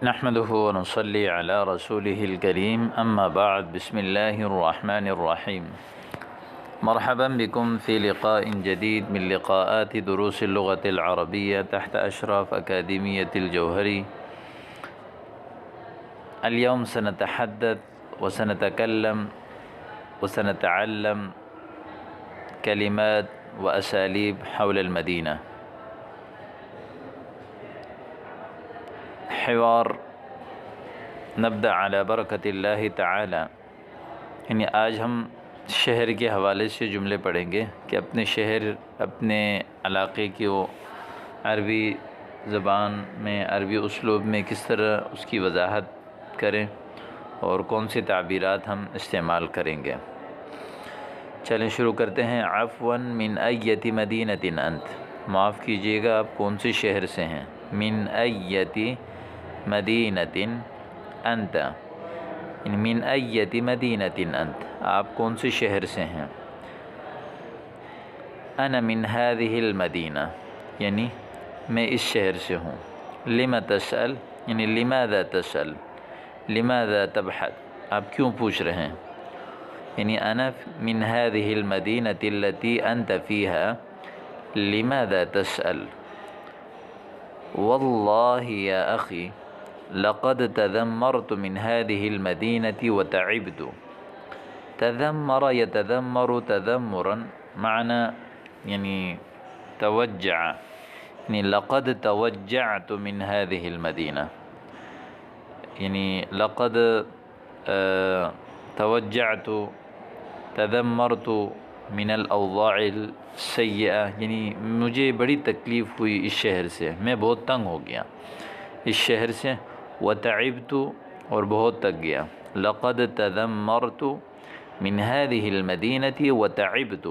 نحمده ونصلي على رسوله الكريم أما بعد بسم الله الرحمن الرحيم مرحبا بكم في لقاء جديد من لقاءات دروس اللغة العربية تحت أشراف أكاديمية الجوهري. اليوم سنتحدث وسنتكلم وسنتعلم كلمات وأساليب حول المدينة. حوار نبدأ على برکت اللہ تعالی، یعنی آج ہم شہر کے حوالے سے جملے پڑھیں گے کہ اپنے شہر، اپنے علاقے کی وہ عربی زبان میں، عربی اسلوب میں کس طرح اس کی وضاحت کریں اور کون سی تعبیرات ہم استعمال کریں گے۔ چلیں شروع کرتے ہیں۔ عفوا من ایت مدینۃ انت، معاف کیجیے گا آپ کون سے شہر سے ہیں۔ من ایت مدینۃ انت، یعنی من ایت مدینۃ انت، آپ کون سے شہر سے ہیں۔ انا من هذه المدینہ، یعنی میں اس شہر سے ہوں۔ لما تسأل، یعنی لماذا تسأل، لماذا تبحث، آپ کیوں پوچھ رہے ہیں۔ یعنی انا من هذه المدینۃ التي انت فيها لماذا تسأل۔ والله يا أخي لقد تذمرت من هذه المدينة وتعبت۔ تذمر يتذمر تذمرا معنى يعني توجع، يعني لقد توجعت من هذه المدينة، يعني لقد توجعت تذمرت من الأوضاع السيئة، یعنی مجھے بڑی تکلیف ہوئی اس شہر سے، میں بہت تنگ ہو گیا اس شہر سے۔ وتعبت، اور بہت تک گیا۔ لقد تذمرت من هذه المدينة وتعبت۔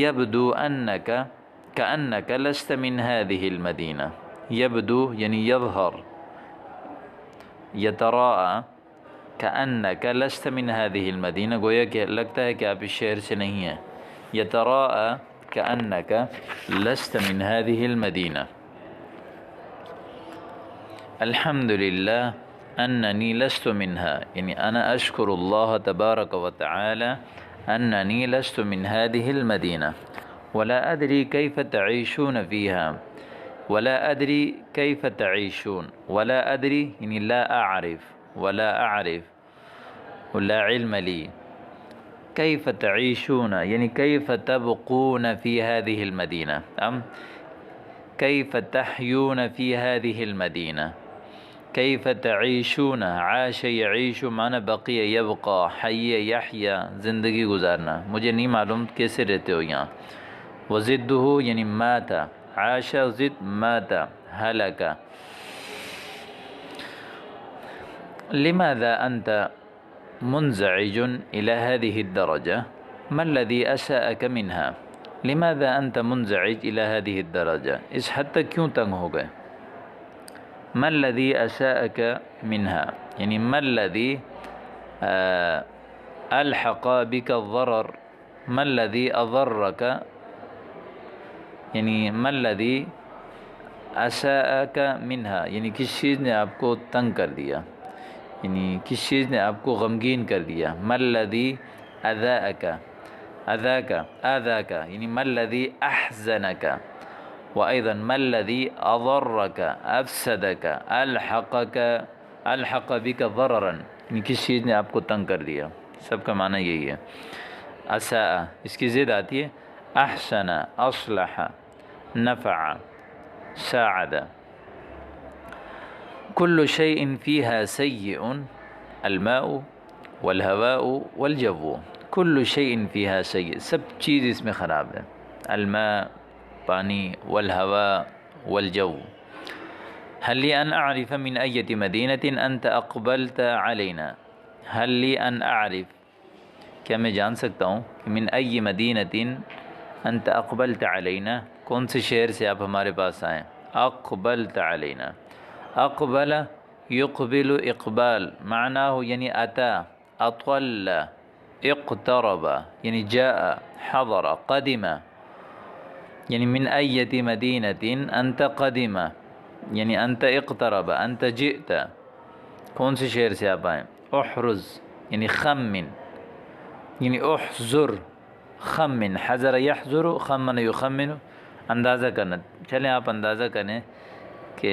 يبدو أنك كأنك لست من هذه المدينة۔ يبدو یعنی يظهر، يتراءى، كأنك لست من هذه المدينة، گویا کہ لگتا ہے کہ آپ اس شہر سے نہیں ہیں۔ يتراءى كأنك لست من هذه المدينة۔ الحمد لله أنني لست منها، یعنی أنا أشكر الله تبارك وتعالى أنني لست من هذه المدينة، ولا أدري كيف تعيشون فيها، ولا أدري كيف تعيشون، ولا أدري يعني لا أعرف، ولا أعرف ولا علم لي، كيف تعيشون يعني كيف تبقون في هذه المدينة، كيف تحيون في هذه المدينة، كيف تعيشون، عاش يعيش معنی بقی یبقى، حی یحیا، زندگی گزارنا، مجھے نہیں معلوم کیسے رہتے ہو یہاں۔ وضدہ یعنی مات، عاش ضد مات، ہلک۔ لماذا أنت منزعج إلى هذه الدرجة؟ ما الذي أساءك منها؟ لماذا أنت منزعج إلى هذه الدرجة، اس حد تک کیوں تنگ ہو گئے۔ ما الذي أساءك منها، یعنی ما الذي ألحق بك الضرر، ما الذي أضرك، یعنی ما الذي أساءك منها، یعنی کس چیز نے آپ کو تنگ کر دیا، یعنی کس چیز نے آپ کو غمگین کر دیا۔ ما الذي أذاك، أذاك آذاك، یعنی ما الذي أحزنك، وأيضا ما الذي أضرك، أفسدك، ألحق بك ضررا، یعنی کس چیز نے آپ کو تنگ کر دیا۔ سب کا معنی یہی ہے۔ أساء اس کی ضد آتی ہے أحسن، أصلح، نفع، ساعد۔ كل شيء فيها سيء، الماء والهواء والجو، كل شيء فيها سيء، سب چیز اس میں خراب ہے۔ الماء پانی، والهواء والجو۔ هل لي أن أعرف من أية مدينة أنت أقبلت علينا؟ هل لي أن أعرف، کیا میں جان سکتا ہوں کہ من أي مدينة أنت أقبلت علينا، کون سے شہر سے آپ ہمارے پاس آئیں۔ أقبلت علينا، أقبل يقبل إقبال معناه یعنی أتى، أطل، اقترب یعنی جاء، حضر، قدم، یعنی من ایت مدینۃ انت قدیمہ، یعنی انت اقترب، انت جئت، کون سے شعر سے آپ آئیں؟ احرز یعنی خمن، یعنی احذر، خمن، حذر یحذر، خمن یخمن، اندازہ کرنا. چلیں آپ اندازہ کریں کہ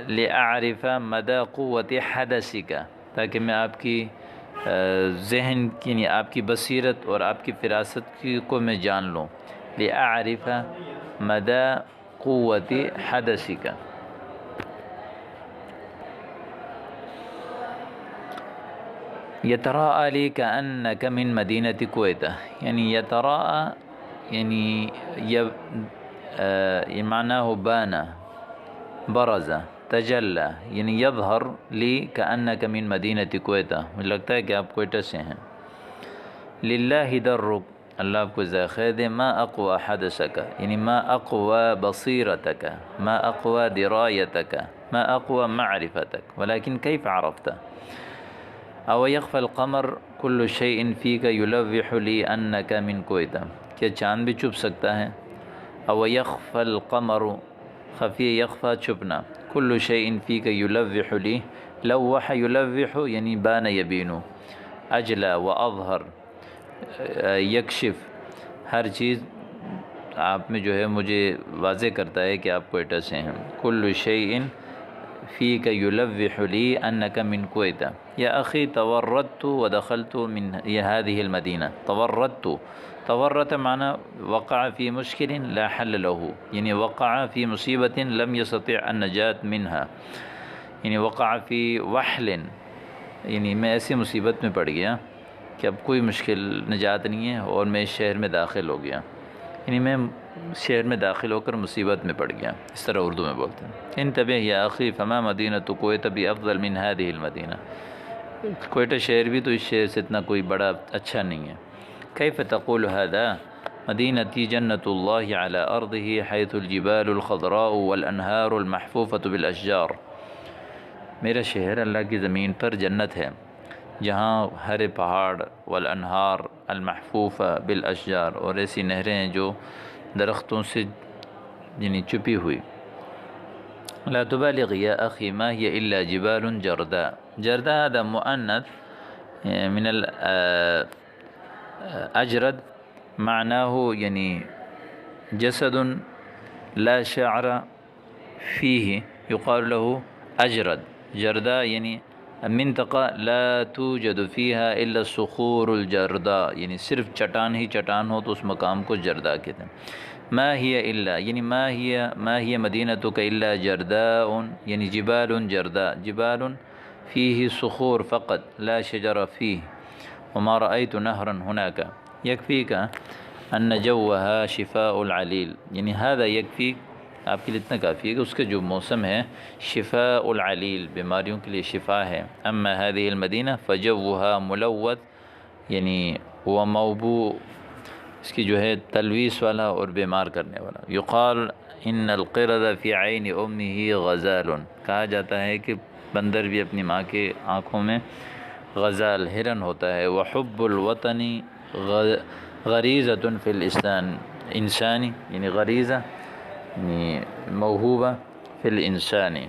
لِأَعْرِفَ مَدَى قُوَّةِ حَدَثِكَ، تاکہ میں آپ کی ذہن کی، یعنی آپ کی بصیرت اور آپ کی فراست کو میں جان لوں. لِأَعْرِفَ مَدَى قُوَّةِ حَدَثِكَ. يتراءى لي كأنك من مدينة كويتا، یعنی يتراءى یعنی معناه بان، برز، تجلى، یعنی يظهر لي كأنك من مدينة كويتا، مجھے لگتا ہے کہ آپ کوئٹہ سے ہیں. للہ درک، اللہ آپ کو خیر دے. ما اقوى حدثك، یعنی ما اقوى بصيرتك، ما اقوى درايتك، ما اقوى معرفتك، ولكن كيف عرفت؟ او يخفى القمر كل شيء فيك يلوح لي انك من کوئٹہ، کیا چاند بھی چھپ سکتا ہے؟ او يخفى القمر، خفی یخفى چھپنا، كل شيء فيك يلوح لي، لوح يلوح یعنی بان يبين، اجلا واظہر، یکشف، ہر چیز آپ میں جو ہے مجھے واضح کرتا ہے کہ آپ کوئٹہ سے ہیں. كل شيء فيك يلوح لي أنك من كويتا. يا أخي تورطت ودخلت من هذه المدينة. تورط معنى وقع في مشكل لا حل له، يعني وقع في مصيبة لم يستطع النجاة منها، يعني وقع في وحل، یعنی میں ایسی مصیبت میں پڑ گیا کہ اب کوئی مشکل نجات نہیں ہے اور میں اس شہر میں داخل ہو گیا، یعنی میں شہر میں داخل ہو کر مصیبت میں پڑ گیا، اس طرح اردو میں بولتے ہیں. انتبہ یا اخی فما مدینۃ کویتہ بافضل من هذه المدینہ، کوئٹہ شہر بھی تو اس شہر سے اتنا کوئی بڑا اچھا نہیں ہے. کیف تقول هذا؟ مدینتی جنت اللہ علی ارضہ حیث الجبال الخضراء والانہار المحفوفۃ بالاشجار. میرا شہر اللہ کی زمین پر جنت ہے جہاں ہرے پہاڑ، والانہار المحفوفہ بالاشجار، اور ایسی نہریں ہیں جو درختوں سے یعنی چھپی ہوئی. لا تبالغ یا اخی ما هي الا جبال جرداء. جرداء هذا مؤنث من الاجرد، معناه يعني جسد لا شعر فيه يقال له اجرد. جرداء یعنی منطقہ لا توجد فيها الا الصخور الجرداء، یعنی صرف چٹان ہی چٹان ہو تو اس مقام کو جرداء کہتے ہیں. ما هي الا یعنی ما هي مدینتک الا جرداء، یعنی جبال جرداء، جبال فيه صخور فقط لا شجر فيه، وما رأيت نهرا هناك. يكفيك ان جوها شفاء العليل، یعنی هذا يكفيك، آپ کے لیے اتنا کافی ہے کہ اس کا جو موسم ہے شفاء العلیل، بیماریوں کے لیے شفا ہے. اما هذه المدینہ فجوها ملوث، یعنی وہ موبو، اس کی جو ہے تلویث والا اور بیمار کرنے والا. یقال ان القرد فی عین امہ غزال، کہا جاتا ہے کہ بندر بھی اپنی ماں کے آنکھوں میں غزال، ہرن ہوتا ہے. وحب الوطن غریزۃ فی الانسان، انسانی یعنی غریزہ یعنی موہوبہ فی الانسانی.